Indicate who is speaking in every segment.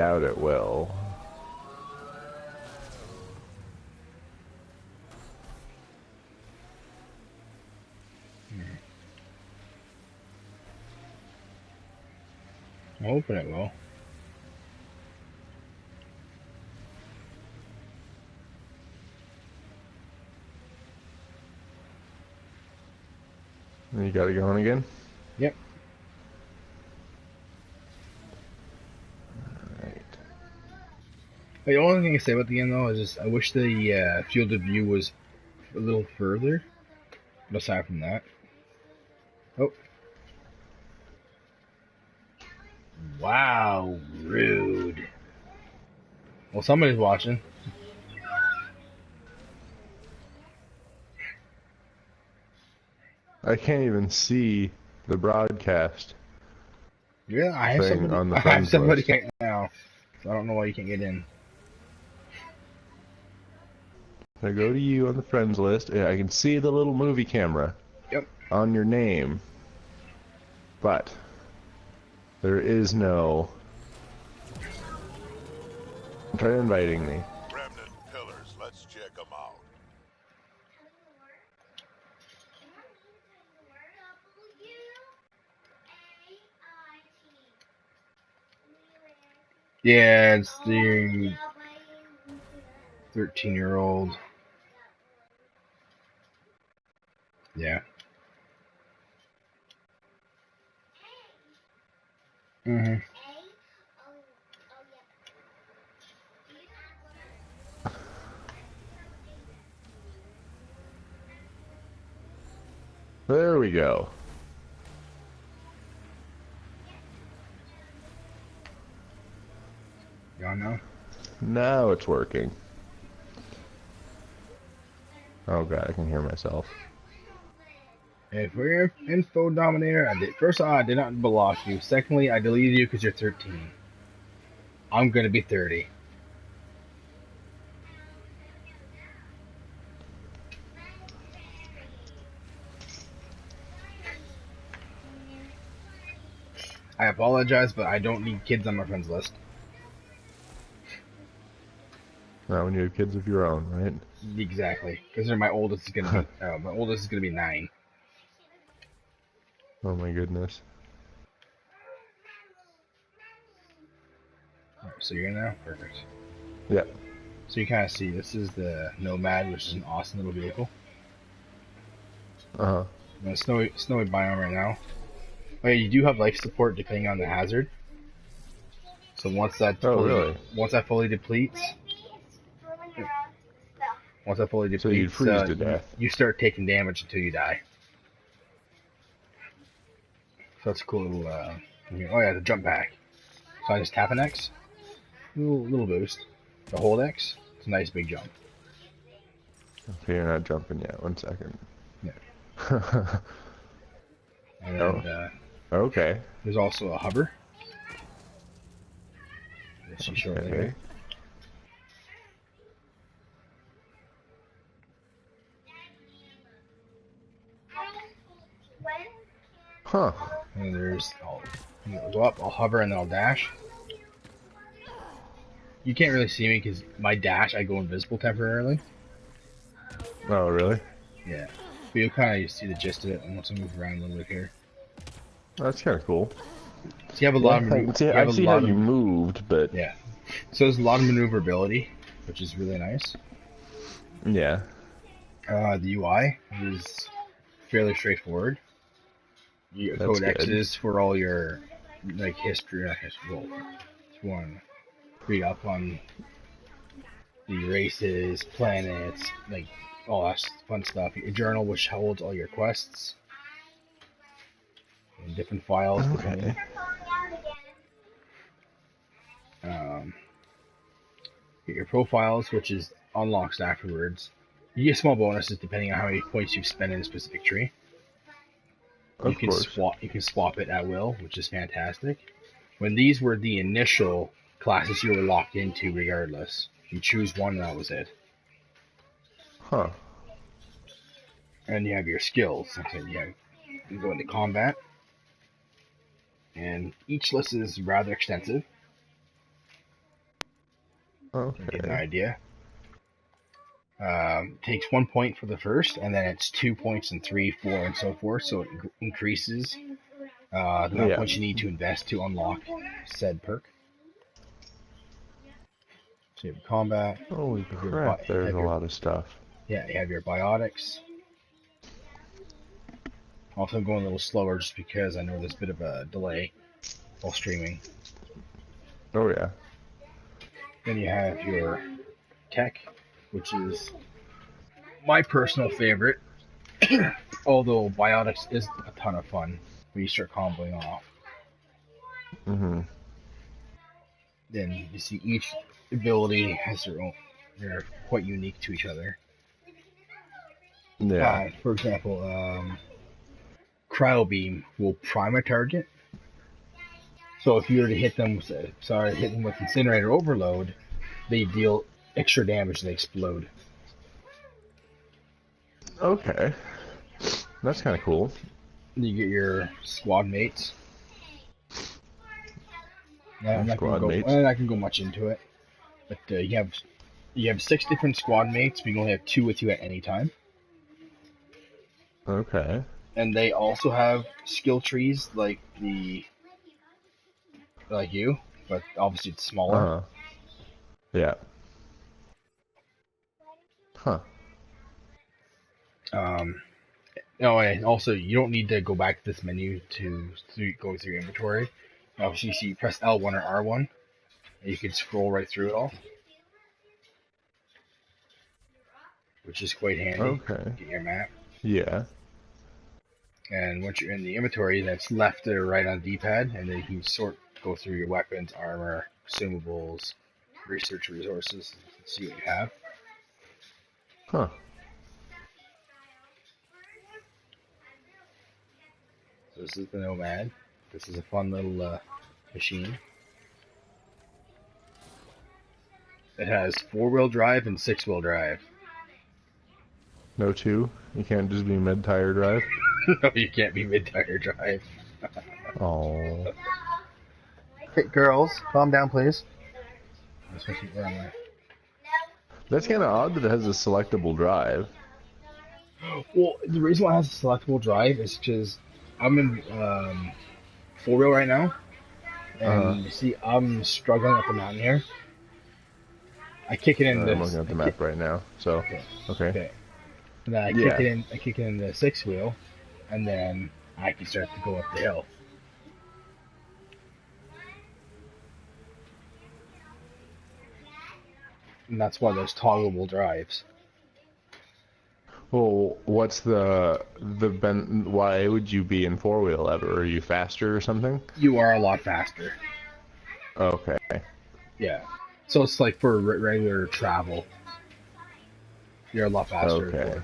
Speaker 1: Doubt it will.
Speaker 2: I'm hoping it will.
Speaker 1: You got it going again?
Speaker 2: Yep.
Speaker 1: Alright.
Speaker 2: The only thing I say about the game though is just I wish the field of view was a little further. But aside from that, oh, wow, rude. Well, somebody's watching.
Speaker 1: I can't even see the broadcast
Speaker 2: Yeah, I have
Speaker 1: thing
Speaker 2: somebody.
Speaker 1: on the
Speaker 2: I have
Speaker 1: friends
Speaker 2: somebody
Speaker 1: list.
Speaker 2: right now, so I don't know why you can't get in.
Speaker 1: I go to you on the friends list. Yeah, I can see the little movie camera
Speaker 2: Yep.
Speaker 1: on your name, but there is no. Try inviting me.
Speaker 3: Remnant pillars, let's check them out.
Speaker 2: Yeah, it's the 13-year-old. Yeah. Mhm.
Speaker 1: There we go.
Speaker 2: Y'all know.
Speaker 1: Now it's working. Oh god, I can hear myself.
Speaker 2: And for your info dominator, first of all, I did not block you. Secondly, I deleted you because you're 13. I'm gonna be 30. I apologize, but I don't need kids on my friends list.
Speaker 1: Not when you have kids of your own, right?
Speaker 2: Exactly, because my oldest is gonna be my oldest is gonna be 9.
Speaker 1: Oh my goodness.
Speaker 2: Alright, so you're in now? Perfect.
Speaker 1: Yep.
Speaker 2: So you kind of see, this is the Nomad, which is an awesome little vehicle.
Speaker 1: Uh-huh.
Speaker 2: I'm in a snowy biome right now. Oh yeah, you do have life support depending on the hazard. So once that
Speaker 1: Oh, really?
Speaker 2: fully depletes,
Speaker 1: So you'd freeze to death.
Speaker 2: you start taking damage until you die. So that's a cool little. Oh yeah, the jump back. So I just tap an X, little boost. The hold X, it's a nice big jump.
Speaker 1: Okay, you're not jumping yet. 1 second.
Speaker 2: Yeah. And
Speaker 1: Oh. Okay.
Speaker 2: there's also a hover. You'll see shortly
Speaker 1: Okay.
Speaker 2: here.
Speaker 1: Huh.
Speaker 2: And I'll go up, I'll hover, and then I'll dash. You can't really see me because my dash, I go invisible temporarily.
Speaker 1: Oh, really?
Speaker 2: Yeah. But you'll kind of see the gist of it once I move around a little bit here.
Speaker 1: That's kind of cool.
Speaker 2: So you have a lot of
Speaker 1: I see how you moved, but
Speaker 2: yeah. So there's a lot of maneuverability, which is really nice.
Speaker 1: yeah.
Speaker 2: The UI is fairly straightforward. You get
Speaker 1: That's
Speaker 2: code
Speaker 1: good.
Speaker 2: X's for all your like history. Well, if you want to read up on the races, planets, like all that fun stuff. Your journal, which holds all your quests in different files, depending.
Speaker 1: Okay.
Speaker 2: Get your profiles, which is unlocks afterwards. You get small bonuses depending on how many points you've spent in a specific tree.
Speaker 1: Of course.
Speaker 2: You can swap it at will, which is fantastic. When these were the initial classes you were locked into, regardless, you choose one and that was it.
Speaker 1: Huh.
Speaker 2: And you have your skills. Okay, you go into combat, and each list is rather extensive. to get an
Speaker 1: Okay.
Speaker 2: idea. Takes 1 point for the first, and then it's 2 points and 3, 4, and so forth. So it increases the amount of
Speaker 1: Yeah.
Speaker 2: points you need to invest to unlock said perk. So you have combat.
Speaker 1: Holy
Speaker 2: You
Speaker 1: crap, there's
Speaker 2: have
Speaker 1: a
Speaker 2: your
Speaker 1: lot of stuff.
Speaker 2: yeah, you have your biotics. Also, I'm going a little slower just because I know there's a bit of a delay while streaming.
Speaker 1: Oh yeah.
Speaker 2: Then you have your tech, which is my personal favorite. Although biotics is a ton of fun when you start comboing off.
Speaker 1: Mhm.
Speaker 2: Then you see each ability has their own. They're quite unique to each other.
Speaker 1: Yeah.
Speaker 2: For example, Cryo Beam will prime a target. So if you were to hit them, hit them with Incinerator Overload, they deal extra damage. They explode.
Speaker 1: Okay. That's kind of cool.
Speaker 2: You get your squad mates.
Speaker 1: Your
Speaker 2: I'm not gonna
Speaker 1: squad
Speaker 2: go.
Speaker 1: mates.
Speaker 2: I'm not gonna go much into it, but you have 6 different squad mates, but you can only have 2 with you at any time.
Speaker 1: Okay.
Speaker 2: And they also have skill trees like you, but obviously it's smaller.
Speaker 1: Uh-huh. Yeah. Huh.
Speaker 2: Oh, and also you don't need to go back to this menu to go through your inventory. Obviously, you press L1 or R1, and you can scroll right through it all, which is quite handy.
Speaker 1: Okay.
Speaker 2: Get your map.
Speaker 1: Yeah.
Speaker 2: And once you're in the inventory, that's left or right on the D-pad, and then you can go through your weapons, armor, consumables, research resources, and see what you have.
Speaker 1: Huh.
Speaker 2: So this is the Nomad. This is a fun little machine. It has 4-wheel drive and 6-wheel drive.
Speaker 1: No two? You can't just be mid-tire drive?
Speaker 2: No, you can't be mid-tire drive.
Speaker 1: Oh.
Speaker 2: Hey, girls, calm down, please.
Speaker 1: That's kind of odd that it has a selectable drive.
Speaker 2: Well, the reason why it has a selectable drive is because I'm in 4-wheel right now,
Speaker 1: Uh-huh.
Speaker 2: and you see I'm struggling up the mountain here. I kick it in
Speaker 1: I'm
Speaker 2: this.
Speaker 1: looking at the map right now, so...
Speaker 2: Okay.
Speaker 1: Okay.
Speaker 2: Okay. And then I kick
Speaker 1: Yeah.
Speaker 2: it in. I kick it in the 6-wheel, and then I can start to go up the hill. And that's why there's toggleable drives.
Speaker 1: Well, what's why would you be in four-wheel ever? Are you faster or something?
Speaker 2: You are a lot faster.
Speaker 1: Okay.
Speaker 2: Yeah. So it's like for regular travel, you're a lot faster.
Speaker 1: Okay.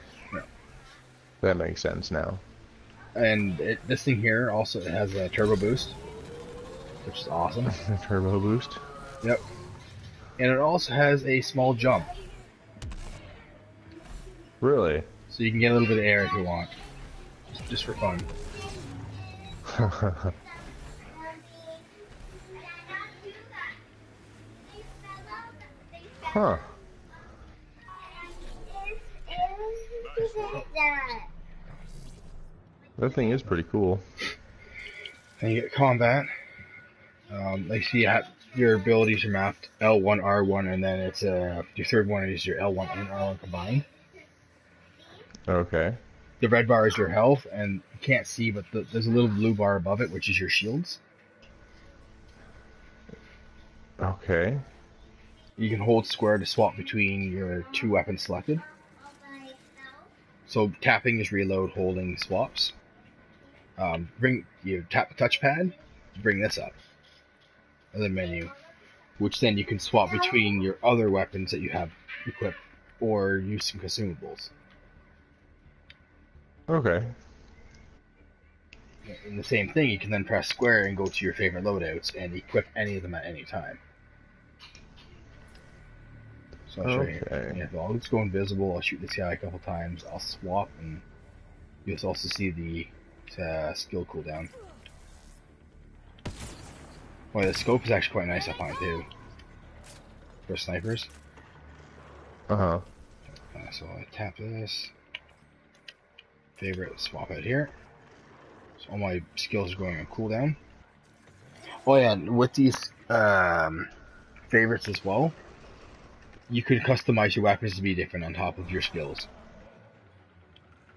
Speaker 1: That makes sense now.
Speaker 2: And this thing here also has a turbo boost, which is awesome.
Speaker 1: Turbo boost?
Speaker 2: Yep. And it also has a small jump,
Speaker 1: Really?
Speaker 2: so you can get a little bit of air if you want, just for fun.
Speaker 1: Huh. That thing is pretty cool.
Speaker 2: And you get combat. Like see, your abilities are mapped L1, R1, and then it's your third one is your L1 and R1 combined.
Speaker 1: Okay.
Speaker 2: The red bar is your health, and you can't see, but there's a little blue bar above it, which is your shields.
Speaker 1: Okay.
Speaker 2: You can hold square to swap between your 2 weapons selected. So tapping is reload, holding swaps. You tap the touchpad to bring this up, the menu, which then you can swap between your other weapons that you have equipped or use some consumables.
Speaker 1: Okay.
Speaker 2: And the same thing, you can then press square and go to your favorite loadouts and equip any of them at any time. So I'll show you.
Speaker 1: Okay.
Speaker 2: Yeah, I'll just go invisible. I'll shoot this guy a couple times. I'll swap, and you'll also see the skill cooldown. Well, the scope is actually quite nice, I find, too. for snipers.
Speaker 1: Uh-huh.
Speaker 2: So I tap this. Favorite, swap it here. So all my skills are going on cooldown. Oh yeah, with these favorites as well, you could customize your weapons to be different on top of your skills.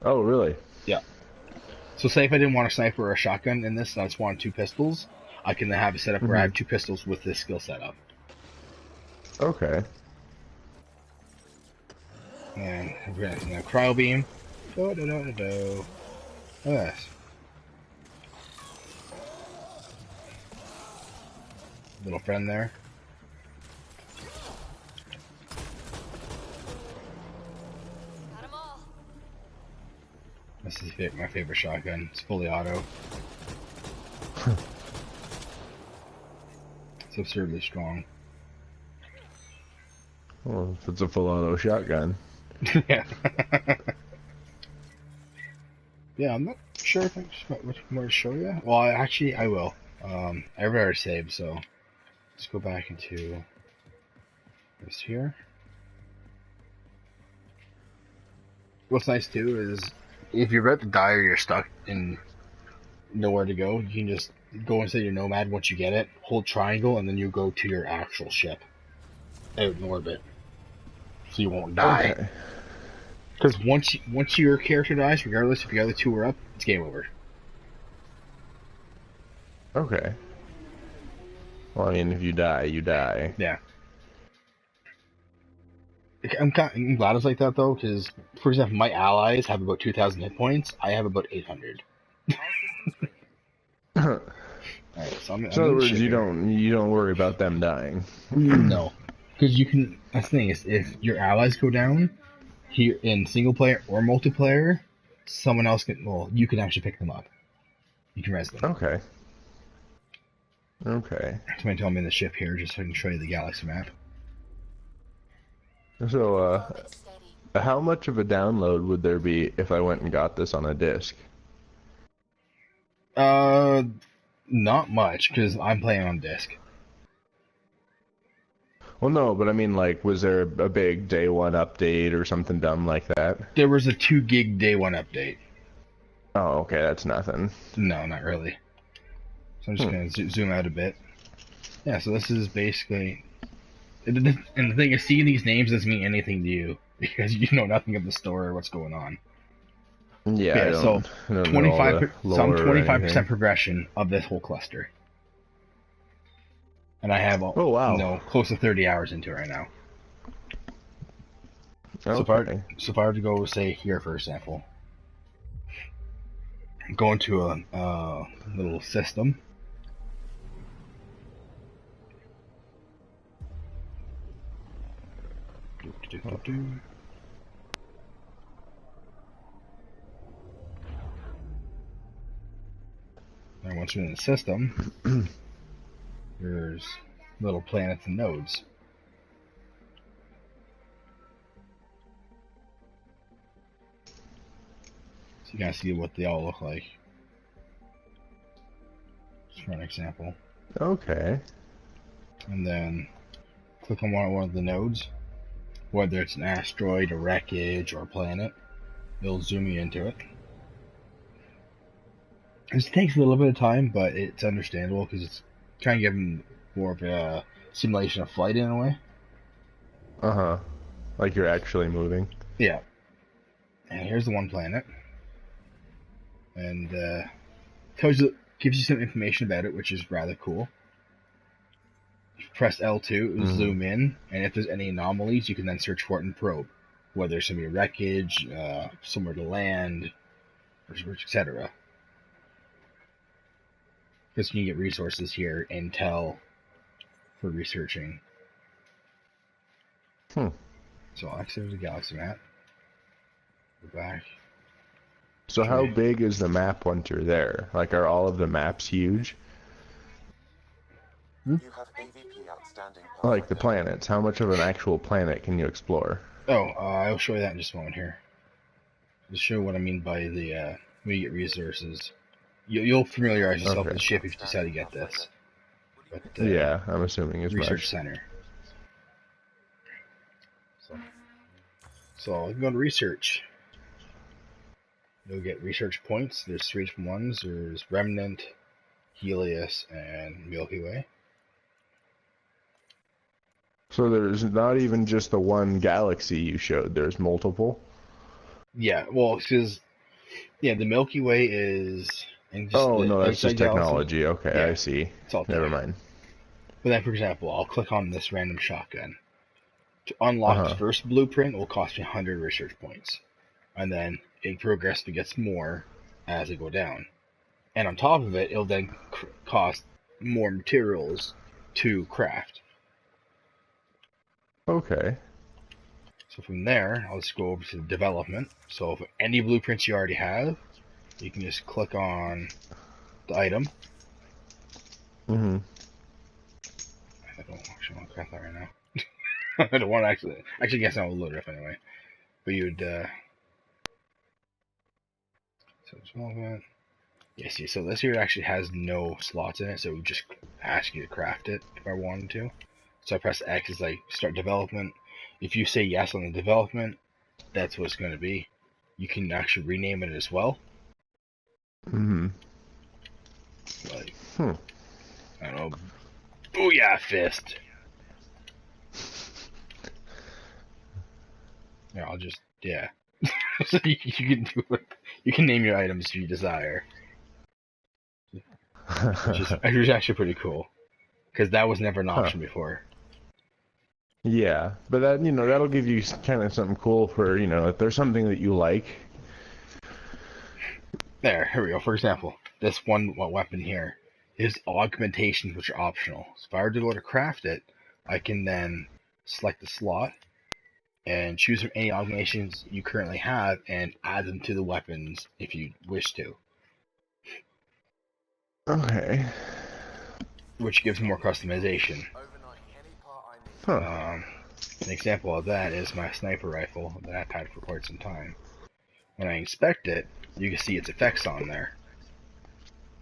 Speaker 1: Oh, really?
Speaker 2: Yeah. So say if I didn't want a sniper or a shotgun in this, and I just wanted 2 pistols, I can have it set up where I have 2 pistols with this skill set up.
Speaker 1: Okay.
Speaker 2: And we're gonna cryo beam. Look at this. Little friend there.
Speaker 4: Got 'em all.
Speaker 2: This is my favorite shotgun. It's fully auto. It's absurdly strong.
Speaker 1: Well, if it's a full auto shotgun.
Speaker 2: Yeah. Yeah, I'm not sure if I got much more to show you. Well, I will. I already saved, so let's go back into this here. What's nice too is if you're about to die or you're stuck and nowhere to go, you can just go inside your Nomad once you get it, hold triangle, and then you go to your actual ship out in orbit, so you won't die.
Speaker 1: Okay.
Speaker 2: Because once your character dies, regardless if the other 2 are up, it's game over.
Speaker 1: Okay. Well, I mean, if you die, you die.
Speaker 2: Yeah. I'm glad it's like that though, because for example, my allies have about 2,000 hit points. I have about 800. Alright, so I'm
Speaker 1: So in other words, you don't worry about them dying.
Speaker 2: No, because you can. That's the thing is, if your allies go down here in single player or multiplayer, someone else can. Well, you can actually pick them up. You can res them.
Speaker 1: Okay. Okay.
Speaker 2: Somebody tell me in the ship here, just so I can show you the galaxy map.
Speaker 1: So,
Speaker 4: Steady.
Speaker 1: how much of a download would there be if I went and got this on a disc?
Speaker 2: Not much, because I'm playing on disc.
Speaker 1: Well, no, but I mean, like, was there a big day 1 update or something dumb like that?
Speaker 2: There was a 2 gig day 1 update.
Speaker 1: Oh, okay, that's nothing.
Speaker 2: No, not really. So I'm just going to zoom out a bit. Yeah, so this is basically... And the thing is, seeing these names doesn't mean anything to you, because you know nothing of the story or what's going on.
Speaker 1: Yeah, I
Speaker 2: so
Speaker 1: don't know all the
Speaker 2: 25%, so I'm
Speaker 1: lore or
Speaker 2: 25%
Speaker 1: anything.
Speaker 2: progression of this whole cluster. And I have,
Speaker 1: Oh, wow.
Speaker 2: close to 30 hours into it right now.
Speaker 1: Okay.
Speaker 2: So if I were to go, say, here, for example, go into a little system. And once you're in the system, there's little planets and nodes. So you can see what they all look like. Just for an example.
Speaker 1: Okay.
Speaker 2: And then click on one of the nodes, whether it's an asteroid, a wreckage, or a planet. It'll zoom you into it. This takes a little bit of time, but it's understandable because it's kind of giving more of a simulation of flight in a way.
Speaker 1: Uh-huh. Like you're actually moving.
Speaker 2: Yeah. And here's the one planet. And gives you some information about it, which is rather cool. Press L2, it'll zoom in, and if there's any anomalies, you can then search for it and probe. Whether it's going to be a wreckage, somewhere to land, etc. Because you can get resources here, intel, for researching. So actually there's a galaxy map. Go back.
Speaker 1: So how big is the map once you're there? Like, are all of the maps huge?
Speaker 5: You have AVP outstanding.
Speaker 1: Like the planets. How much of an actual planet can you explore?
Speaker 2: Oh, I'll show you that in just a moment here. To show what I mean by the when you get resources. You'll familiarize yourself with the ship if you decide to get this. But,
Speaker 1: Yeah, I'm assuming as
Speaker 2: Research
Speaker 1: much.
Speaker 2: Center. So you can go to research. You'll get research points. There's 3 different ones. There's Remnant, Helios, and Milky Way.
Speaker 1: So there's not even just the one galaxy you showed. There's multiple.
Speaker 2: Yeah, well, because the Milky Way is in just
Speaker 1: Oh
Speaker 2: the
Speaker 1: no, that's
Speaker 2: outside
Speaker 1: just
Speaker 2: galaxy.
Speaker 1: technology. Okay,
Speaker 2: Yeah,
Speaker 1: I see.
Speaker 2: it's all
Speaker 1: Never
Speaker 2: tech.
Speaker 1: mind.
Speaker 2: But then, for example, I'll click on this random shotgun. To unlock the first blueprint will cost me 100 research points. And then it progressively gets more as I go down. And on top of it, it'll then cost more materials to craft.
Speaker 1: Okay.
Speaker 2: So from there, I'll just go over to development. So if any blueprints you already have, you can just click on the item.
Speaker 1: Mm-hmm.
Speaker 2: I don't actually want to craft that right now. I don't want to actually guess I'll load it up anyway. But you'd, so development. Yeah, see, so this here actually has no slots in it, so it would just ask you to craft it if I wanted to. So I press X as like start development. If you say yes on the development, that's what it's going to be. You can actually rename it as well.
Speaker 1: Mm-hmm.
Speaker 2: Like, I don't know, Booyah Fist. Yeah, I'll just, so you can do it. You can name your items if you desire. Which is actually pretty cool. Because that was never an option before.
Speaker 1: Yeah, but that, that'll give you kind of something cool for, if there's something that you like.
Speaker 2: There, here we go. For example, this one weapon here is augmentations, which are optional. So if I were to go to craft it, I can then select the slot and choose from any augmentations you currently have and add them to the weapons if you wish to.
Speaker 1: Okay.
Speaker 2: Which gives more customization.
Speaker 1: Huh.
Speaker 2: An example of that is my sniper rifle that I've had for quite some time. When I inspect it, you can see its effects on there.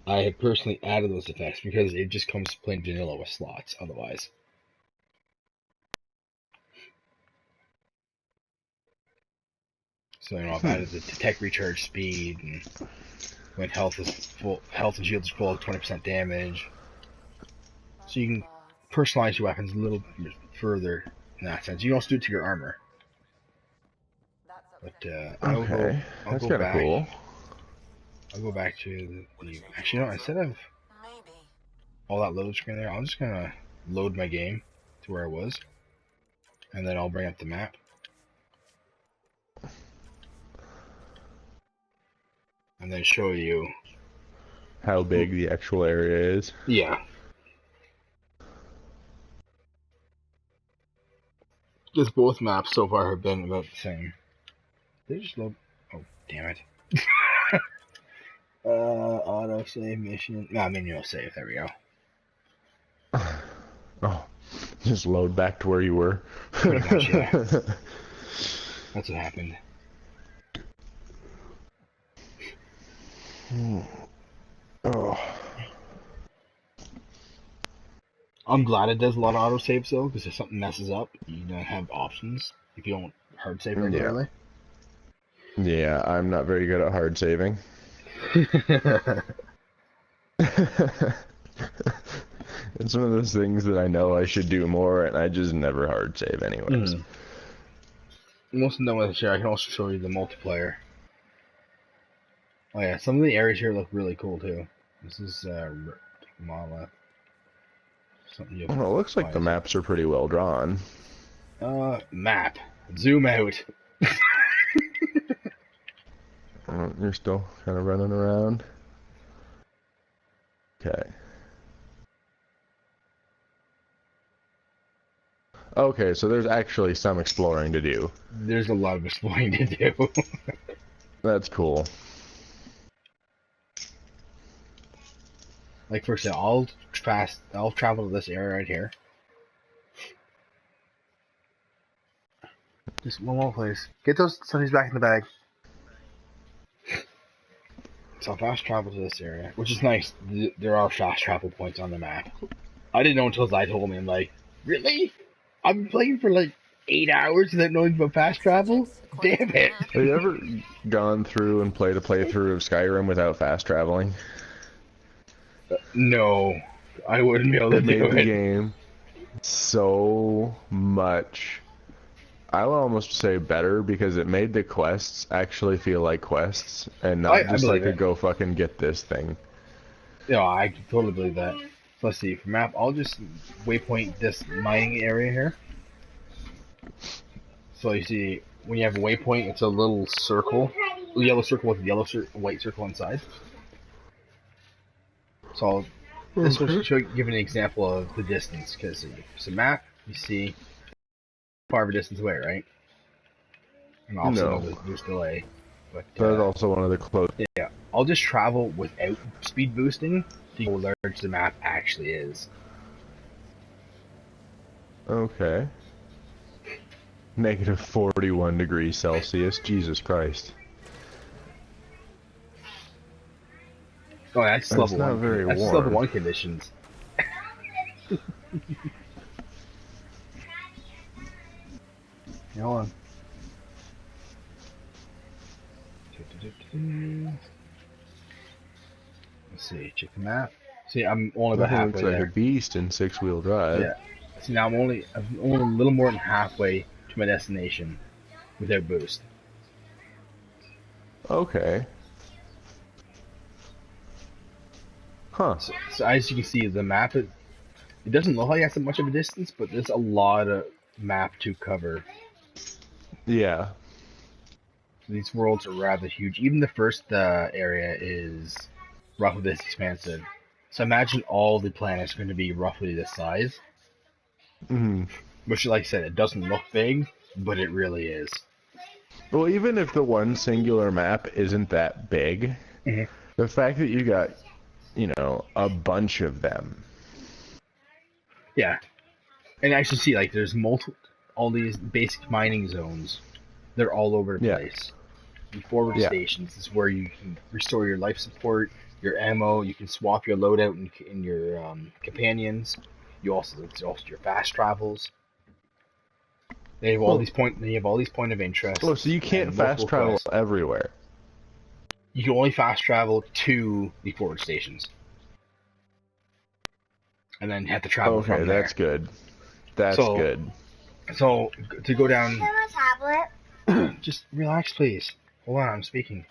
Speaker 2: I have personally added those effects because it just comes plain vanilla with slots otherwise. So I've added the detect recharge speed, and when health and shields are full, 20% damage. So you can personalize your weapons a little bit further in that sense. You can also do it to your armor. But I'll
Speaker 1: That's
Speaker 2: go
Speaker 1: kind of
Speaker 2: back.
Speaker 1: cool.
Speaker 2: I'll go back to the actually, no, instead of all that load screen there, I'm just gonna load my game to where I was, and then I'll bring up the map. And then show you
Speaker 1: How big the actual area is.
Speaker 2: Yeah. Just both maps so far have been about the same. They just load. Oh, damn it. Auto save mission. No, manual save. There we go.
Speaker 1: Oh, just load back to where you were.
Speaker 2: Pretty much, yeah. That's what happened.
Speaker 1: Oh.
Speaker 2: I'm glad it does a lot of auto saves though, because if something messes up, you don't have options if you don't hard save regularly.
Speaker 1: Yeah, I'm not very good at hard saving. It's one of those things that I know I should do more, and I just never hard save anyways.
Speaker 2: Most of them with share. I can also show you the multiplayer. Oh yeah, some of the areas here look really cool too. This is Monolith. Something
Speaker 1: Well, it looks like the maps are pretty well drawn.
Speaker 2: Map. Zoom out.
Speaker 1: You're still kind of running around. Okay. Okay, so there's actually some exploring to do.
Speaker 2: There's a lot of exploring to do.
Speaker 1: That's cool.
Speaker 2: Like for example, I'll travel to this area right here. Just one more place. Get those sunnies back in the bag. So I'll fast travel to this area, which is nice. There are fast travel points on the map. I didn't know until Zai told me. I'm like, really? I've been playing for like 8 hours without knowing about fast travel? Damn it!
Speaker 1: Have you ever gone through and played a playthrough of Skyrim without fast traveling?
Speaker 2: No, I wouldn't be able to
Speaker 1: It
Speaker 2: do
Speaker 1: made the
Speaker 2: it.
Speaker 1: game so much, I'll almost say better, because it made the quests actually feel like quests and not
Speaker 2: I
Speaker 1: just
Speaker 2: believe
Speaker 1: like a
Speaker 2: it.
Speaker 1: go fucking get this thing.
Speaker 2: No, I can totally believe that. So let's see, for map, I'll just waypoint this mining area here. So you see, when you have a waypoint, it's a little circle, a yellow circle with a white circle inside. So this will give an example of the distance, because it's a map, you see far of a distance away, right? And also
Speaker 1: No,
Speaker 2: know there's delay. But
Speaker 1: that's also one of the close.
Speaker 2: yeah, I'll just travel without speed boosting to see how large the map actually is.
Speaker 1: Okay. Negative 41 degrees Celsius. Jesus Christ.
Speaker 2: Oh, that's
Speaker 1: That's
Speaker 2: level
Speaker 1: not
Speaker 2: one.
Speaker 1: very
Speaker 2: That's level
Speaker 1: warm.
Speaker 2: one conditions. Hold on. Let's see. Check the map. See, I'm only about
Speaker 1: Nothing looks
Speaker 2: halfway
Speaker 1: like a
Speaker 2: there.
Speaker 1: beast in six-wheel drive.
Speaker 2: Yeah. See, now I'm only a little more than halfway to my destination without boost.
Speaker 1: Okay. Huh.
Speaker 2: So as you can see, the map it doesn't look like it has that much of a distance, but there's a lot of map to cover.
Speaker 1: Yeah.
Speaker 2: These worlds are rather huge. Even the first area is roughly this expansive. So imagine all the planets are going to be roughly this size.
Speaker 1: Hmm.
Speaker 2: Which, like I said, it doesn't look big, but it really is.
Speaker 1: Well, even if the one singular map isn't that big,
Speaker 2: Mhm.
Speaker 1: the fact that you got, a bunch of them.
Speaker 2: Yeah, and as you see, like there's all these basic mining zones. They're all over the
Speaker 1: Yeah.
Speaker 2: place. The forward
Speaker 1: Yeah.
Speaker 2: stations is where you can restore your life support, your ammo. You can swap your loadout in your companions. There's also your fast travels. They have all
Speaker 1: Well,
Speaker 2: these point of interest.
Speaker 1: oh, so you can't
Speaker 2: and multiple
Speaker 1: fast travel
Speaker 2: quests.
Speaker 1: everywhere.
Speaker 2: You can only fast travel to the forward stations, and then have to travel
Speaker 1: Okay,
Speaker 2: from there.
Speaker 1: that's good. That's
Speaker 2: So,
Speaker 1: good.
Speaker 2: so to go down,
Speaker 4: tablet.
Speaker 2: just relax, please. Hold on, I'm speaking.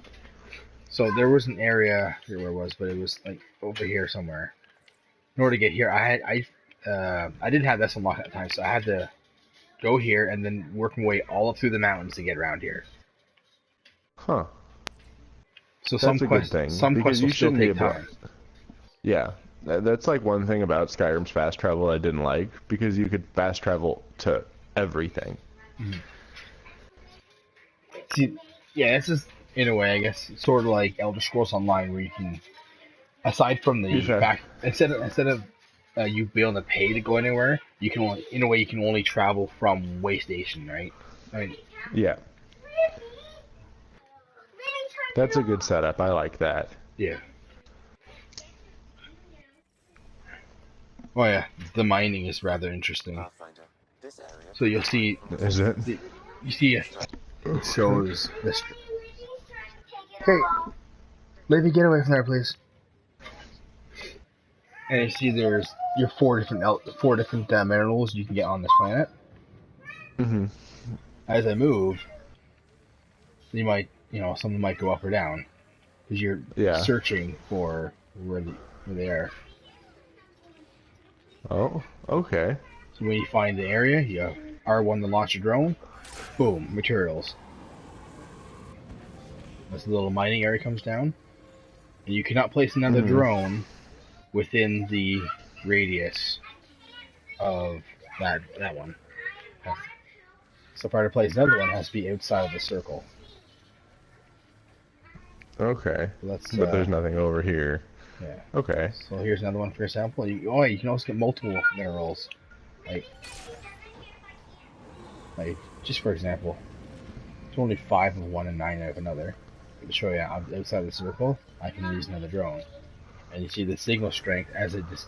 Speaker 2: So there was an area, I forget where it was, but it was like over here somewhere. In order to get here, I didn't have this unlocked at the time, so I had to go here and then work my way all up through the mountains to get around here.
Speaker 1: Huh.
Speaker 2: So
Speaker 1: That's a good thing,
Speaker 2: some
Speaker 1: because
Speaker 2: quests will
Speaker 1: you
Speaker 2: still
Speaker 1: shouldn't be
Speaker 2: take
Speaker 1: able.
Speaker 2: time.
Speaker 1: Yeah, that's like one thing about Skyrim's fast travel I didn't like, because you could fast travel to everything.
Speaker 2: See, yeah, this is in a way, I guess, sort of like Elder Scrolls Online, where you can, aside from
Speaker 1: You
Speaker 2: the
Speaker 1: fast.
Speaker 2: fact, instead of you being able to pay to go anywhere, you can only, in a way, you can only travel from way station, right? I mean,
Speaker 1: Yeah, that's a good setup. I like that.
Speaker 2: yeah. Oh yeah, the mining is rather interesting.
Speaker 5: Pathfinder. This area.
Speaker 2: So you'll see,
Speaker 1: Is it?
Speaker 2: you see, it shows this. Hey, let me get away from there, please. And you see, there's your four different minerals you can get on this planet.
Speaker 1: Mm-hmm.
Speaker 2: As I move, you might, something might go up or down because you're
Speaker 1: Yeah.
Speaker 2: searching for where they are.
Speaker 1: Oh, okay.
Speaker 2: So when you find the area, you have R1 to launch a drone. Boom, materials. This little mining area comes down, and you cannot place another drone within the radius of that one. So for to place another one, it has to be outside of the circle.
Speaker 1: Okay.
Speaker 2: So that's
Speaker 1: But there's nothing over here.
Speaker 2: yeah.
Speaker 1: Okay.
Speaker 2: So here's another one for example. You can also get multiple minerals, like just for example, it's only 5 of one and 9 of another. To show you outside the circle, I can use another drone, and you see the signal strength as it just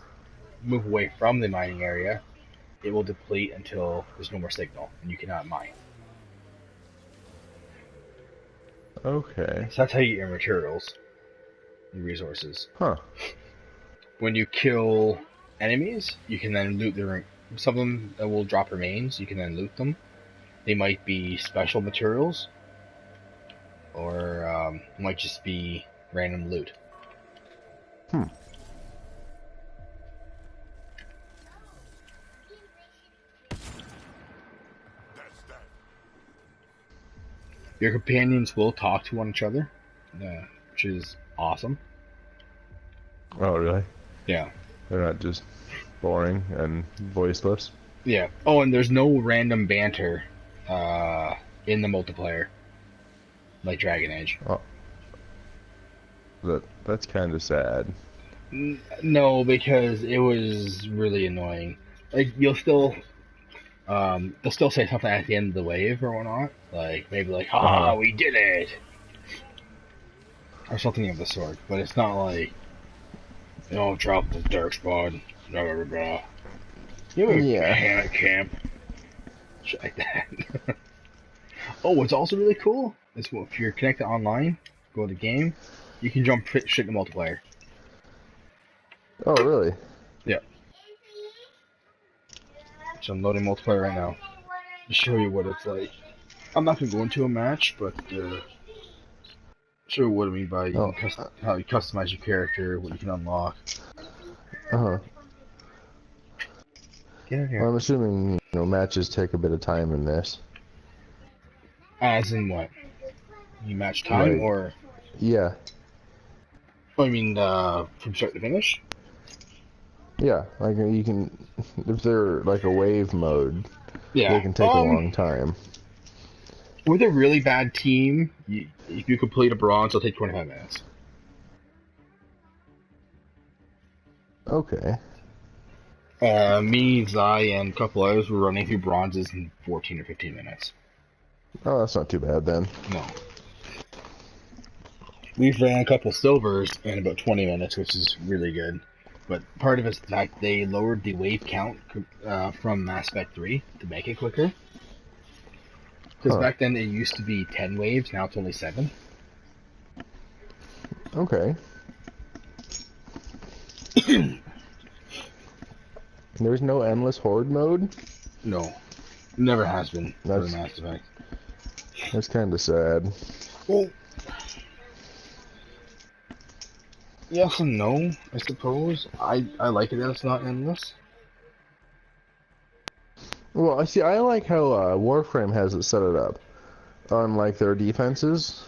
Speaker 2: move away from the mining area. it will deplete until there's no more signal and you cannot mine.
Speaker 1: Okay.
Speaker 2: So that's how you get your materials and resources.
Speaker 1: Huh.
Speaker 2: When you kill enemies, you can then loot their. Some of them will drop remains. You can then loot them. They might be special materials, or might just be random loot.
Speaker 1: Hmm.
Speaker 3: That's that.
Speaker 2: Your companions will talk to one another, which is awesome.
Speaker 1: Oh, really?
Speaker 2: Yeah.
Speaker 1: They're not just boring and voiceless?
Speaker 2: Yeah. Oh, and there's no random banter in the multiplayer, like Dragon Age.
Speaker 1: Oh. That's kind of sad.
Speaker 2: No, because it was really annoying. Like, they'll still say something at the end of the wave or whatnot. Like, maybe like, "Ha, we did it!" Or something of the sort. But it's not like, drop the dark spot, blah, blah, blah, blah.
Speaker 1: Yeah.
Speaker 2: Camp. Shit like that. Oh, what's also really cool is if you're connected online, go to the game, you can jump straight to multiplayer.
Speaker 1: Oh, really?
Speaker 2: Yeah. So I'm loading multiplayer right now to show you what it's like. I'm not gonna go into a match, but show you what I mean by how you customize your character, what you can unlock.
Speaker 1: Uh-huh.
Speaker 2: Get in here.
Speaker 1: Well, I'm assuming, matches take a bit of time in this.
Speaker 2: As in what? You match time
Speaker 1: Like,
Speaker 2: or?
Speaker 1: Yeah.
Speaker 2: Oh, I mean from start to finish?
Speaker 1: Yeah, like you can, if they're like a wave mode,
Speaker 2: Yeah.
Speaker 1: they can take a long time.
Speaker 2: With a really bad team, if you complete a bronze, it'll take 25 minutes.
Speaker 1: Okay.
Speaker 2: Me, Zai, and a couple others were running through bronzes in 14 or 15 minutes.
Speaker 1: Oh, that's not too bad then.
Speaker 2: No. We've ran a couple silvers in about 20 minutes, which is really good. But part of it's the fact they lowered the wave count from Mass Effect 3 to make it quicker. Because back then it used to be 10 waves, now it's only 7.
Speaker 1: Okay. There's no endless horde mode?
Speaker 2: No. Never has been for Mass Effect.
Speaker 1: That's kind of sad.
Speaker 2: Well, yes and no, I suppose. I like it that it's not endless.
Speaker 1: Well, I like how Warframe has it set it up. Unlike their defenses,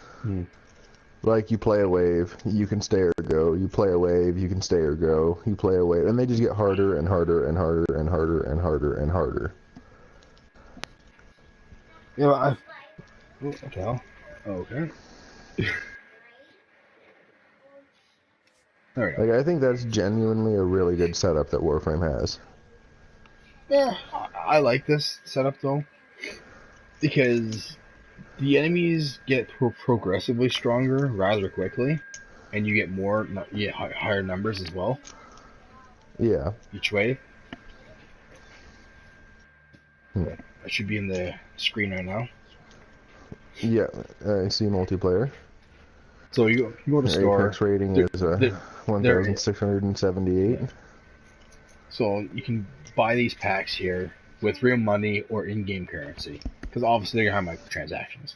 Speaker 1: like you play a wave, you can stay or go. You play a wave, you can stay or go. You play a wave, and they just get harder and harder and harder and harder and harder and harder.
Speaker 2: Yeah, okay. Okay. There we go.
Speaker 1: Like, I think that's genuinely a really good setup that Warframe has.
Speaker 2: Yeah, I like this setup though, because the enemies get progressively stronger rather quickly, and you get higher numbers as well.
Speaker 1: Yeah.
Speaker 2: Each wave. That should be in the screen right now.
Speaker 1: Yeah, I see multiplayer.
Speaker 2: So you go to store.
Speaker 1: Apex rating is 1,678.
Speaker 2: So you can buy these packs here with real money or in-game currency, because obviously they're gonna have microtransactions.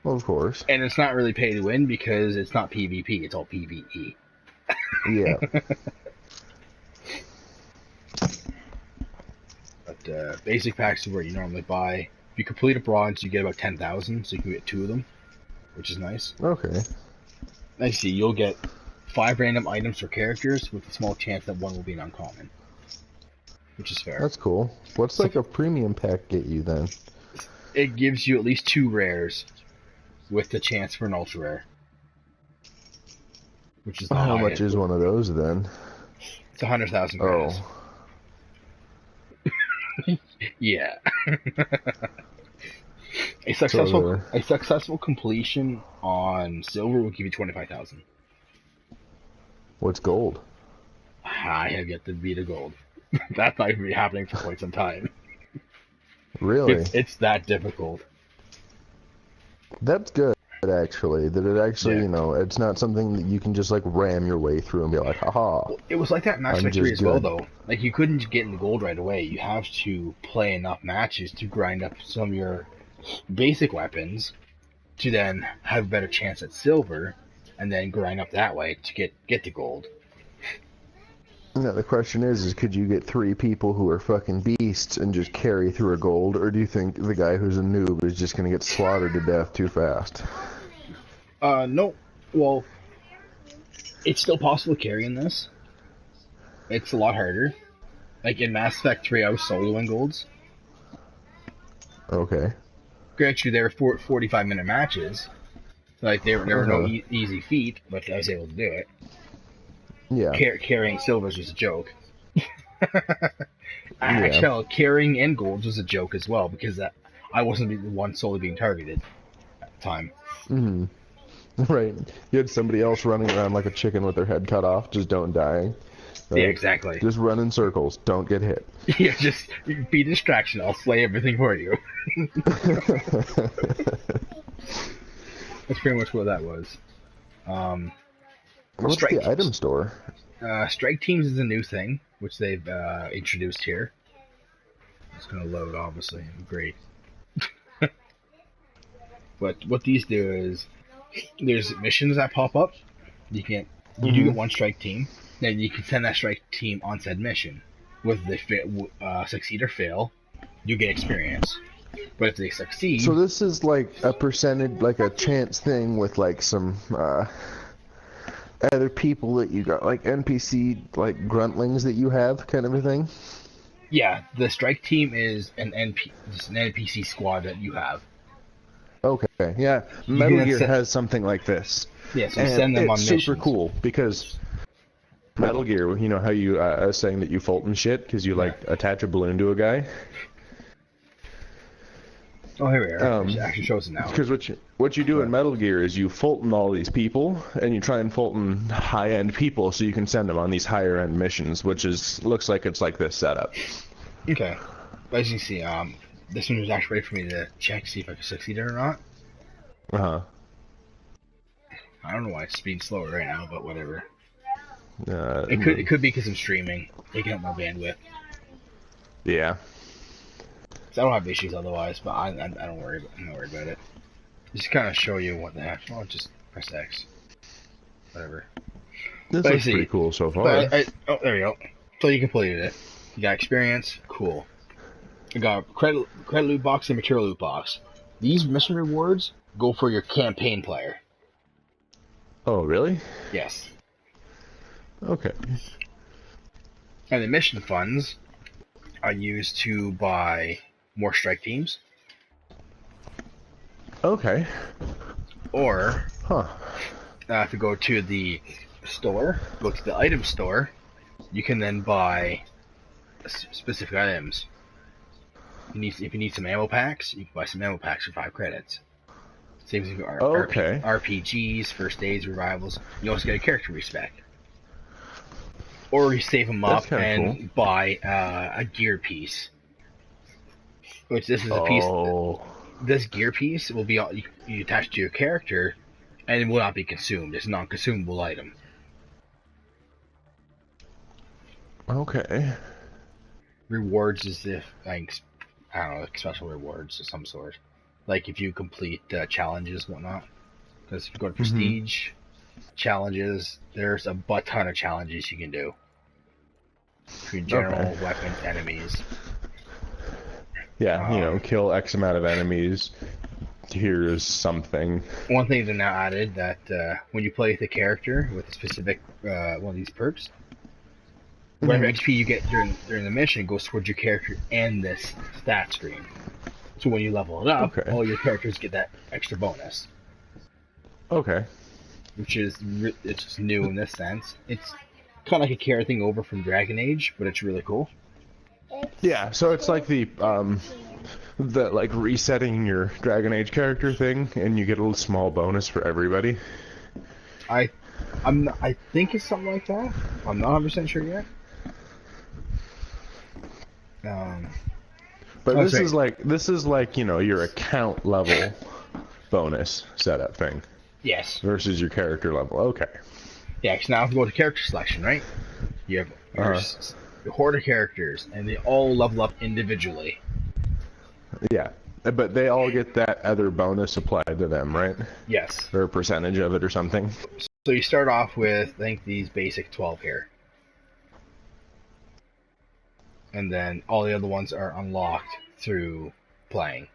Speaker 1: Well, of course.
Speaker 2: And it's not really pay to win because it's not PvP; it's all PvE.
Speaker 1: Yeah.
Speaker 2: But basic packs is where you normally buy. If you complete a bronze, you get about 10,000, so you can get 2 of them, which is nice.
Speaker 1: Okay.
Speaker 2: I see. You'll get 5 random items for characters with a small chance that one will be an uncommon, which is fair.
Speaker 1: That's cool. What's like a premium pack get you then?
Speaker 2: It gives you at least 2 rares with the chance for an ultra rare, which is the
Speaker 1: How
Speaker 2: highest.
Speaker 1: much is one of those then?
Speaker 2: It's 100,000 credits.
Speaker 1: Oh.
Speaker 2: Yeah. A successful completion on silver will give you 25,000.
Speaker 1: What's gold?
Speaker 2: I have yet to beat a gold. That's not going to be happening for quite some time.
Speaker 1: Really?
Speaker 2: It's that difficult.
Speaker 1: That's good, actually. That it actually,
Speaker 2: Yeah.
Speaker 1: you know, it's not something that you can just like ram your way through and be like, haha.
Speaker 2: It was like that in Mass
Speaker 1: I'm
Speaker 2: Effect 3
Speaker 1: just
Speaker 2: as well,
Speaker 1: good.
Speaker 2: though. Like, you couldn't get in the gold right away. You have to play enough matches to grind up some of your basic weapons to then have a better chance at silver, and then grind up that way to get to gold.
Speaker 1: Now the question is could you get 3 people who are fucking beasts and just carry through a gold, or do you think the guy who's a noob is just gonna get slaughtered to death too fast?
Speaker 2: No. Well, it's still possible to carry in this. It's a lot harder. Like in Mass Effect 3, I was soloing golds.
Speaker 1: Okay.
Speaker 2: Actually, they were 45-minute matches. Like, there were no easy feat, but I was able to do it.
Speaker 1: Yeah.
Speaker 2: Carrying silvers was a joke. Actually, carrying and golds was a joke as well, because I wasn't the one solely being targeted at the time.
Speaker 1: Mm-hmm. Right. You had somebody else running around like a chicken with their head cut off, just don't dying. Right?
Speaker 2: Yeah, exactly.
Speaker 1: Just run in circles, don't get hit.
Speaker 2: Yeah, just be a distraction. I'll slay everything for you. That's pretty much what that was.
Speaker 1: What's
Speaker 2: Strike
Speaker 1: the
Speaker 2: teams.
Speaker 1: item store?
Speaker 2: Strike teams is a new thing, which they've introduced here. It's going to load, obviously. Great. But what these do is, there's missions that pop up. You do get one strike team, then you can send that strike team on said mission. Whether they succeed or fail, you get experience. But if they succeed...
Speaker 1: So this is like a percentage, like a chance thing with like some other people that you got, like NPC, like gruntlings that you have, kind of a thing?
Speaker 2: Yeah, the strike team is just an NPC squad that you have.
Speaker 1: Okay, yeah. Metal Gear has something like this.
Speaker 2: Yeah, so you send them on missions.
Speaker 1: It's super cool, because Metal Gear, you know how you saying that you Fulton shit, because you like attach a balloon to a guy?
Speaker 2: Oh, here we are. It actually shows it now.
Speaker 1: Because what you do in Metal Gear is you Fulton all these people, and you try and Fulton high-end people so you can send them on these higher-end missions, which looks like it's like this setup.
Speaker 2: Okay. As you see, this one was actually ready for me to check, see if I could succeed or not.
Speaker 1: Uh-huh.
Speaker 2: I don't know why it's being slower right now, but whatever.
Speaker 1: It
Speaker 2: could be because I'm streaming, taking up my bandwidth.
Speaker 1: Yeah.
Speaker 2: So I don't have issues otherwise, but I'm not worried about it. Just kind of show you what the heck. I'll just press X. Whatever.
Speaker 1: This looks pretty cool so far.
Speaker 2: Oh, there we go. So you completed it. You got experience. Cool. You got credit loot box and material loot box. These mission rewards go for your campaign player.
Speaker 1: Oh, really?
Speaker 2: Yes.
Speaker 1: Okay.
Speaker 2: And the mission funds are used to buy more strike teams.
Speaker 1: Okay.
Speaker 2: Or, if you go to the store, go to the item store, you can then buy specific items. If you need some ammo packs, you can buy some ammo packs for 5 credits. Same as RPGs, first aids, revivals. You also get a character respec. Or you save them up and buy a gear piece. Which this is a piece. This gear piece will be you attach to your character, and it will not be consumed. It's a non-consumable item.
Speaker 1: Okay.
Speaker 2: Rewards is if I don't know, like special rewards of some sort. Like if you complete challenges and whatnot. Because if you go to prestige challenges, there's a butt ton of challenges you can do. Between general, weapons, enemies.
Speaker 1: Yeah, kill X amount of enemies. Here's something.
Speaker 2: One thing they now added that when you play the character with a specific one of these perks, whatever XP you get during the mission goes towards your character and this stat screen. So when you level it up, all your characters get that extra bonus.
Speaker 1: Okay.
Speaker 2: Which is it's just new in this sense. It's kind of like a carry thing over from Dragon Age, but it's really cool.
Speaker 1: Yeah, so it's like the like resetting your Dragon Age character thing, and you get a little small bonus for everybody.
Speaker 2: I think it's something like that. I'm not 100% sure yet.
Speaker 1: But
Speaker 2: Oh,
Speaker 1: this
Speaker 2: sorry.
Speaker 1: is like your account level bonus setup thing
Speaker 2: Yes.
Speaker 1: versus your character level. Okay.
Speaker 2: Yeah, because now if you go to character selection, right? You have your horde of characters, and they all level up individually.
Speaker 1: Yeah, but they all get that other bonus applied to them, right?
Speaker 2: Yes.
Speaker 1: Or a percentage of it or something.
Speaker 2: So you start off with, I think, these basic 12 here. And then all the other ones are unlocked through playing.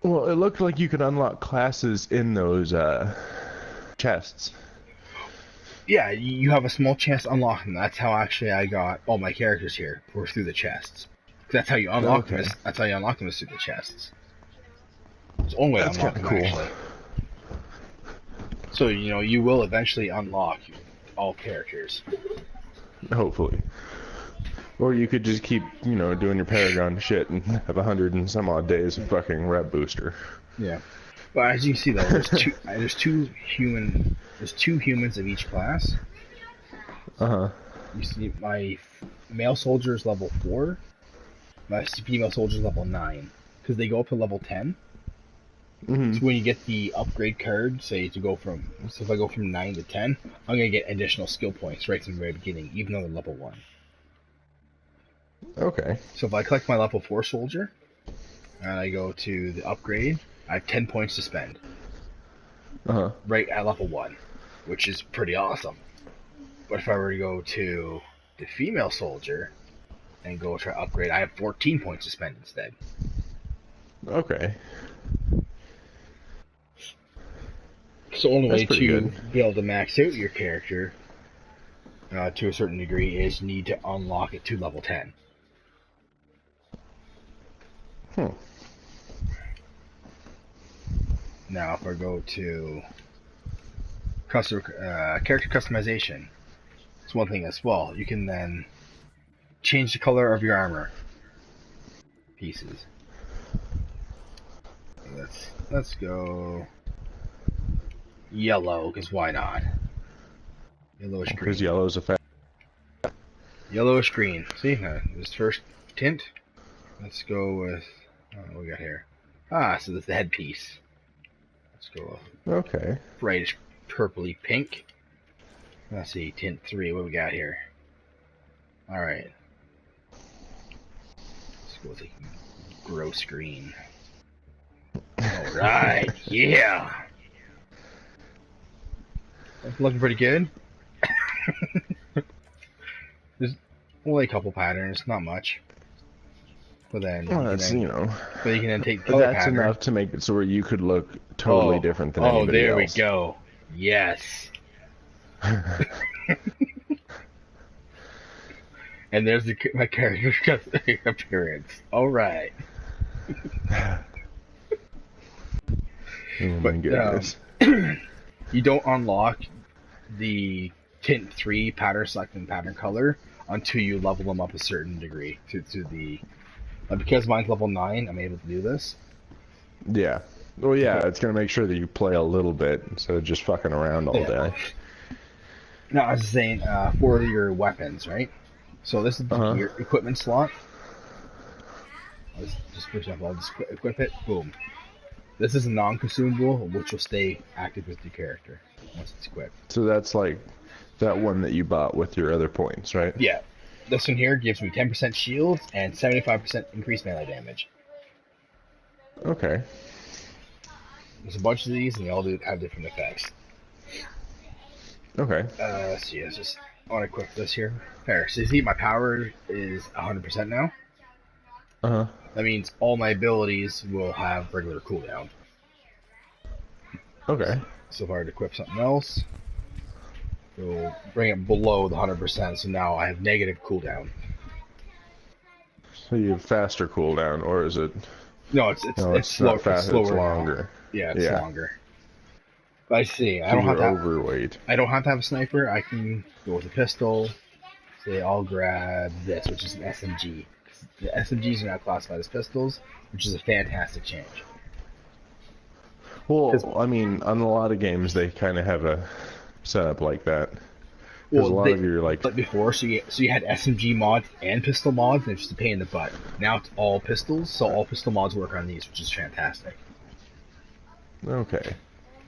Speaker 1: Well, it looked like you could unlock classes in those chests.
Speaker 2: Yeah, you have a small chance to unlock them. That's how actually I got all my characters here, were through the chests. That's how you unlock them. That's how you unlock them, is through the chests. It's the only way to unlock them,
Speaker 1: cool.
Speaker 2: actually. So, you will eventually unlock all characters.
Speaker 1: Hopefully. Or you could just keep, doing your Paragon shit and have 100 and some odd days of fucking rep booster.
Speaker 2: Yeah. But as you can see, though, there's two humans of each class. You see, my male soldier is level 4. My female soldier is level 9. Because they go up to level 10.
Speaker 1: Mm-hmm.
Speaker 2: So when you get the upgrade card, say if I go from 9 to 10, I'm going to get additional skill points right from the very beginning, even though they're level 1.
Speaker 1: Okay.
Speaker 2: So if I collect my level 4 soldier, and I go to the upgrade, I have 10 points to spend. Right at level 1, which is pretty awesome. But if I were to go to the female soldier and go to upgrade, I have 14 points to spend instead.
Speaker 1: Okay.
Speaker 2: So the only way to
Speaker 1: good.
Speaker 2: be able to max out your character to a certain degree is need to unlock it to level 10. Now if I go to character customization, it's one thing as well. You can then change the color of your armor pieces. Let's go yellow, because why not? Yellowish green.
Speaker 1: Because yellow's a fact.
Speaker 2: Yellowish green. See, this first tint. Let's go with what we got here. So that's the headpiece. Let's go with
Speaker 1: Okay.
Speaker 2: brightish purpley pink. Let's see, tint 3. What we got here? All right. Let's go with a gross green. All right, yeah. That's looking pretty good. There's only a couple patterns, not much. But then,
Speaker 1: Well,
Speaker 2: but you can then take the
Speaker 1: that's
Speaker 2: pattern.
Speaker 1: enough to make it so where you could look totally different than anybody
Speaker 2: there
Speaker 1: else.
Speaker 2: we go. Yes. And there's my character's appearance. All right.
Speaker 1: Oh my goodness.
Speaker 2: You don't unlock the tint 3 pattern select and pattern color until you level them up a certain degree to the. Because mine's level 9, I'm able to do this.
Speaker 1: Yeah. Well, yeah, it's gonna make sure that you play a little bit instead of just fucking around all day.
Speaker 2: Now, I was saying for your weapons, right? So this is your equipment slot. For example, I'll just equip it. Boom. This is a non-consumable, which will stay active with your character once it's equipped.
Speaker 1: So that's like that one that you bought with your other points, right?
Speaker 2: Yeah. This one here gives me 10% shields and 75% increased melee damage.
Speaker 1: Okay.
Speaker 2: There's a bunch of these, and they all have different effects.
Speaker 1: Okay.
Speaker 2: Let's see. I want to equip this here. There. So you see, my power is 100% now. That means all my abilities will have regular cooldown.
Speaker 1: Okay.
Speaker 2: So if I were to equip something else, it will bring it below the 100%. So now I have negative cooldown.
Speaker 1: So you have faster cooldown, or is it?
Speaker 2: No, it's slow,
Speaker 1: not fast.
Speaker 2: slower.
Speaker 1: It's longer.
Speaker 2: Yeah, it's longer. I see. I
Speaker 1: So
Speaker 2: don't have to
Speaker 1: overweight.
Speaker 2: I don't have to have a sniper. I can go with a pistol. Say I'll grab this, which is an SMG. The SMGs are now classified as pistols, which is a fantastic change.
Speaker 1: Well, I mean, on a lot of games they kind of have a setup like that. Because a lot of your like
Speaker 2: before, so you had SMG mods and pistol mods, and it's just a pain in the butt. Now it's all pistols, so all pistol mods work on these, which is fantastic.
Speaker 1: okay.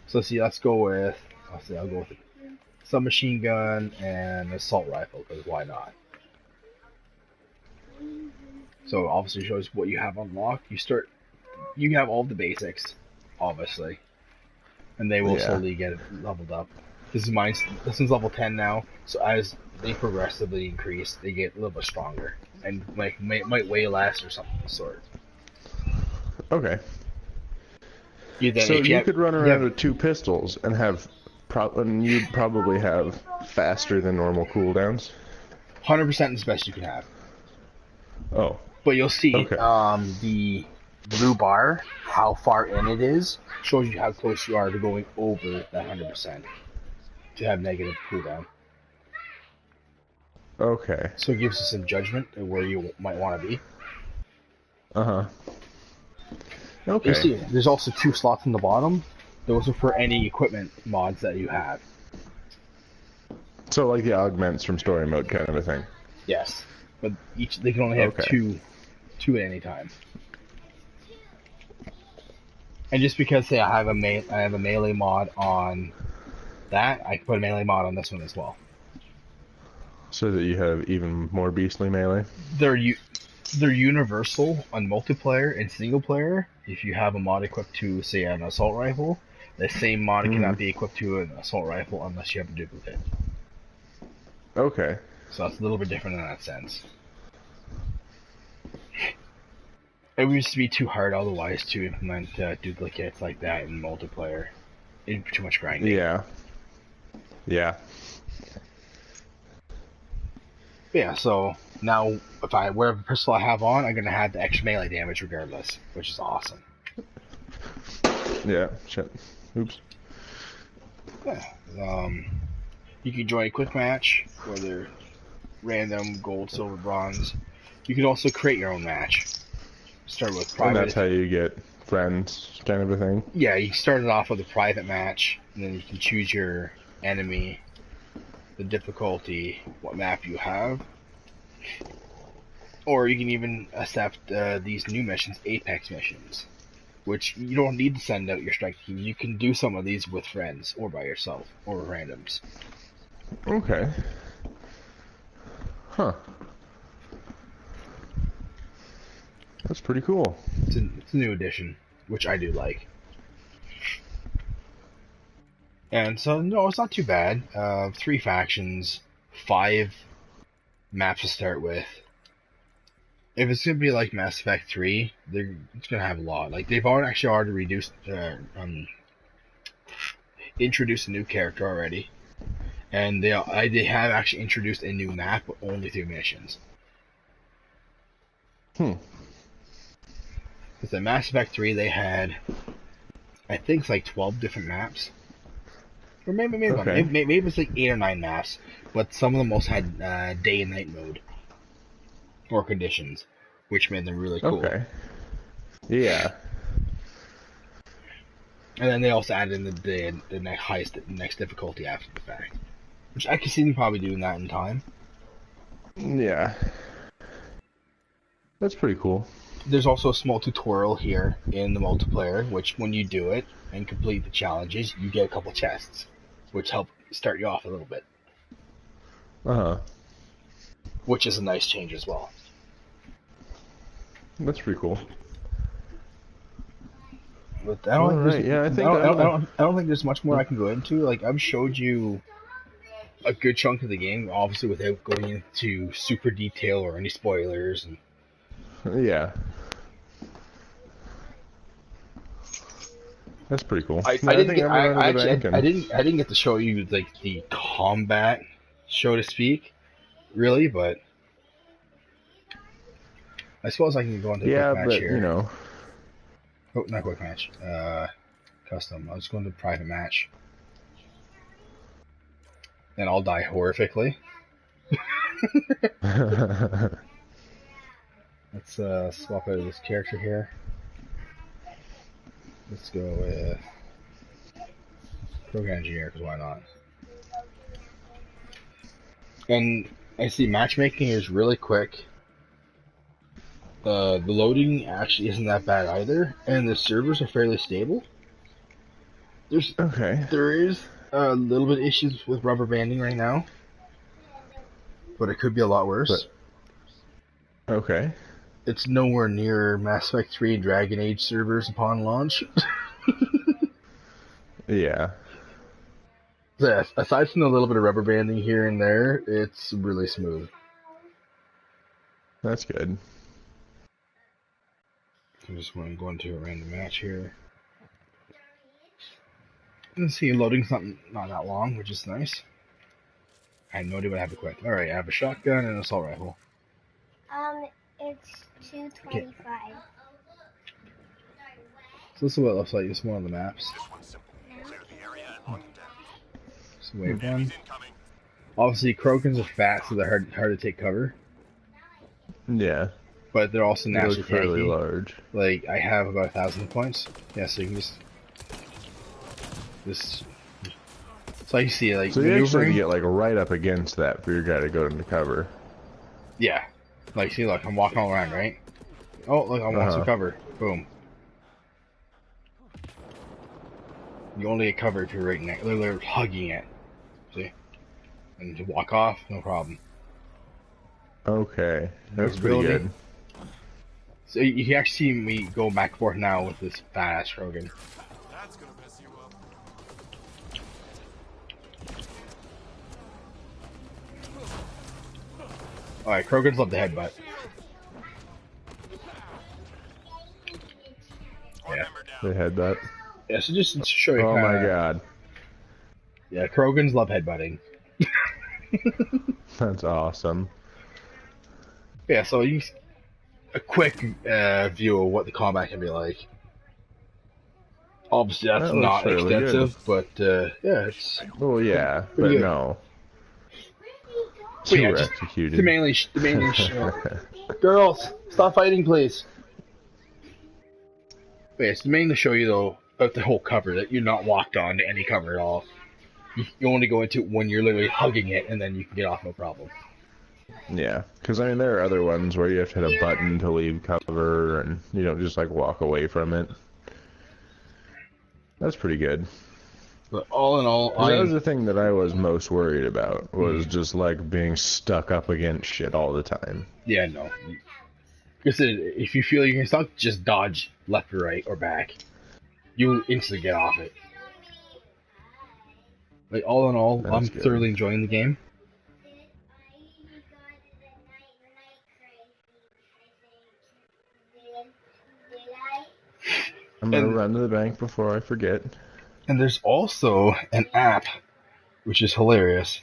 Speaker 2: So let's go with I'll go with a submachine gun and assault rifle, because why not? So obviously it shows what you have unlocked. You have all the basics, obviously, and they will slowly get leveled up. This one's level 10 now, so as they progressively increase, they get a little bit stronger, and might weigh less or something of the sort.
Speaker 1: Okay.
Speaker 2: So
Speaker 1: you could run around with 2 pistols and have, and you'd probably have faster than normal cooldowns.
Speaker 2: 100% is the best you can have.
Speaker 1: Oh.
Speaker 2: But you'll see,
Speaker 1: Okay.
Speaker 2: The blue bar, how far in it is, shows you how close you are to going over that 100% to have negative cooldown.
Speaker 1: Okay.
Speaker 2: So it gives you some judgment of where you might want to be.
Speaker 1: Uh-huh. Okay.
Speaker 2: You see, there's also 2 slots in the bottom. Those are for any equipment mods that you have.
Speaker 1: So like the augments from story mode kind of a thing.
Speaker 2: Yes, but they can only have two at any time. And just because say I have a melee mod on that, I can put a melee mod on this one as well.
Speaker 1: So that you have even more beastly melee.
Speaker 2: They're universal on multiplayer and single player. If you have a mod equipped to say an assault rifle, the same mod cannot be equipped to an assault rifle unless you have a duplicate.
Speaker 1: Okay.
Speaker 2: So it's a little bit different in that sense. It would just be too hard otherwise to implement duplicates like that in multiplayer. It'd be too much grinding.
Speaker 1: Yeah. Yeah.
Speaker 2: Yeah, so now whatever pistol I have on, I'm gonna have the extra melee damage regardless, which is awesome.
Speaker 1: Yeah. Shit. Oops.
Speaker 2: Yeah. You can join a quick match, whether random, gold, silver, bronze. You can also create your own match. Start with private.
Speaker 1: And that's how you get friends, kind of a thing?
Speaker 2: Yeah, you start it off with a private match, and then you can choose your enemy, the difficulty, what map you have. Or you can even accept these new missions, Apex missions, which you don't need to send out your strike team. You can do some of these with friends, or by yourself, or randoms.
Speaker 1: Okay. Huh. That's pretty cool.
Speaker 2: It's a new addition, which I do like. And so, no, it's not too bad. 3 factions, 5 maps to start with. If it's going to be like Mass Effect 3, it's going to have a lot. Like, they've already reduced, introduced a new character already. And they have actually introduced a new map, but only 3 missions. Because in Mass Effect 3, they had, I think it's like 12 different maps. Or maybe it's like 8 or 9 maps, but some of them also had day and night mode. Or conditions, which made them really cool.
Speaker 1: Okay. Yeah.
Speaker 2: And then they also added in the next difficulty after the fact. Which I can see them probably doing that in time.
Speaker 1: Yeah. That's pretty cool.
Speaker 2: There's also a small tutorial here in the multiplayer, which when you do it and complete the challenges, you get a couple chests, which help start you off a little bit.
Speaker 1: Uh-huh.
Speaker 2: Which is a nice change as well.
Speaker 1: That's pretty cool.
Speaker 2: But I don't think there's much more I can go into. Like, I've showed you a good chunk of the game, obviously without going into super detail or any spoilers. And
Speaker 1: yeah. That's pretty cool.
Speaker 2: I didn't get to show you like the combat, so to speak, really, but I suppose I can go into a quick match here.
Speaker 1: You know.
Speaker 2: Oh, not quick match. Custom. I'll just go into private match. And I'll die horrifically. Let's swap out of this character here. Let's go with Program Engineer, because why not? And I see matchmaking is really quick. The loading actually isn't that bad either, and the servers are fairly stable.
Speaker 1: Okay.
Speaker 2: There is a little bit of issues with rubber banding right now, but it could be a lot worse.
Speaker 1: Okay.
Speaker 2: It's nowhere near Mass Effect 3 and Dragon Age servers upon launch.
Speaker 1: Yeah.
Speaker 2: Yeah, aside from a little bit of rubber banding here and there, it's really smooth.
Speaker 1: That's good.
Speaker 2: I just want to go into a random match here. And see, loading's not that long, which is nice. I had no idea what I have equipped. Alright, I have a shotgun and an assault rifle.
Speaker 4: It's 225.
Speaker 2: So this is what it looks like. It's one of the maps.
Speaker 3: This one's simple. Clear the area and lock it down.
Speaker 2: It's wave one.
Speaker 3: Enemies incoming.
Speaker 2: Obviously, Krogans are fast, so they're hard to take cover.
Speaker 1: Yeah.
Speaker 2: But they're also
Speaker 1: They
Speaker 2: naturally
Speaker 1: look fairly
Speaker 2: tanky.
Speaker 1: large.
Speaker 2: Like, I have about 1,000 points. Yeah, so you can just... So you see, like,
Speaker 1: So you actually
Speaker 2: maneuvering.
Speaker 1: get like right up against that for your guy to go into cover.
Speaker 2: Yeah. Like, see, look, I'm walking all around, right? Oh, look, I want some cover. Boom. You only get cover if you're right next. They're hugging it. See? And to walk off, no problem.
Speaker 1: Okay. That's pretty
Speaker 2: Ability.
Speaker 1: good.
Speaker 2: So you can actually see me go back and forth now with this badass Krogan.
Speaker 3: That's gonna mess you up.
Speaker 2: Alright, Krogans love the headbutt. Yeah.
Speaker 1: They had that.
Speaker 2: Yeah, so just to show you
Speaker 1: Oh my
Speaker 2: kinda-
Speaker 1: god.
Speaker 2: Yeah, Krogans love headbutting.
Speaker 1: That's awesome.
Speaker 2: Yeah, so you a quick view of what the combat can be like. Obviously, that's
Speaker 1: That looks
Speaker 2: not
Speaker 1: fairly
Speaker 2: extensive, but yeah, it's
Speaker 1: Well, yeah, but
Speaker 2: Pretty good.
Speaker 1: no.
Speaker 2: But yeah,
Speaker 1: Two
Speaker 2: just
Speaker 1: executed.
Speaker 2: to mainly show. Girls, stop fighting, please. But yeah, it's mainly show you though about the whole cover that you're not locked on to any cover at all. You only go into it when you're literally hugging it, and then you can get off no problem.
Speaker 1: Yeah, because I mean there are other ones where you have to hit a button to leave cover, and you don't just like walk away from it. That's pretty good.
Speaker 2: But all in all,
Speaker 1: 'Cause that was the thing that I was most worried about, was just like being stuck up against shit all the time.
Speaker 2: yeah, no. Because if you feel you're stuck, just dodge left or right or back. You'll instantly get off it. Like all in all,
Speaker 1: That's
Speaker 2: I'm
Speaker 1: good.
Speaker 2: thoroughly enjoying the game.
Speaker 1: I'm gonna
Speaker 2: And-
Speaker 1: run to the bank before I forget.
Speaker 2: And there's also an app, which is hilarious.